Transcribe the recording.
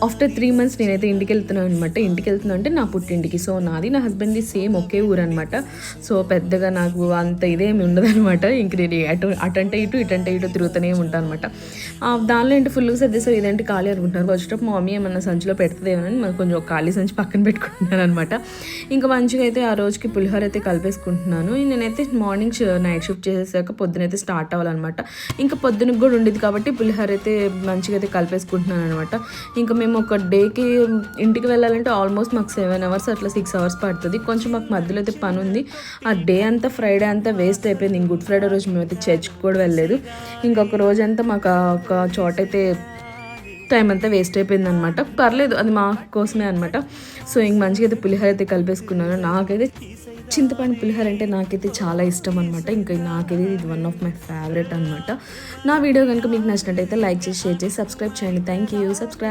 After 3 months నేనైతే ఇంటికి వెళ్తున్నాను అనమాట. ఇంటికి వెళ్తున్నా అంటే నా పుట్టింటికి. సో నాది నా హస్బెండ్ది సేమ్ ఒకే ఊరు అనమాట. సో పెద్దగా నాకు అంత ఇదేమి ఉండదనమాట. ఇంక నేను అటంటే ఇటు తిరుగుతూనే ఉంటాను అనమాట. దానిలో ఏంటి ఫుల్గా సర్దేశారు, ఇదేంటి ఖాళీ అనుకుంటున్నారు. వచ్చేటప్పుడు మా మమ్మీ ఏమన్నా సంచిలో పెడుతుందేమోనని మనం కొంచెం ఒక ఖాళీ సంచి పక్కన పెట్టుకుంటున్నాను అనమాట. ఇంకా మంచిగా అయితే ఆ రోజుకి పులిహోర అయితే కలిపేసుకుంటున్నాను. నేనైతే మార్నింగ్ నైట్ షిఫ్ట్ చేసేసాక పొద్దునైతే స్టార్ట్ అవ్వాలన్నమాట. ఇంకా పొద్దునకు కూడా ఉండేది కాబట్టి పులిహోర అయితే మంచిగా అయితే కలిపేసుకుంటున్నాను అనమాట. ఇంకా మేము ఒక డేకి ఇంటికి వెళ్ళాలంటే ఆల్మోస్ట్ మాకు 7 hours అట్లా 6 hours పడుతుంది. కొంచెం మాకు మధ్యలో అయితే పని ఉంది. ఆ డే అంతా ఫ్రైడే అంతా వేస్ట్ అయిపోయింది. ఇంక గుడ్ ఫ్రైడే రోజు మేమైతే చర్చ్కి కూడా వెళ్ళలేదు. ఇంకొక రోజంతా మాకు ఒక చోట అయితే టైం అంతా వేస్ట్ అయిపోయింది అనమాట. పర్లేదు, అది మా కోసమే అనమాట. సో ఇంక మంచిగా అయితే పులిహోర అయితే కలిపేసుకున్నాను. నాకైతే చింతపండు పులిహోర అంటే నాకైతే చాలా ఇష్టం అనమాట. ఇంకా నాకైతే ఇది వన్ ఆఫ్ మై ఫేవరెట్ అనమాట. నా వీడియో కనుక మీకు నచ్చినట్టయితే లైక్ చేసి, షేర్ చేసి, సబ్స్క్రైబ్ చేయండి. Thank you. సబ్స్క్రైబ్.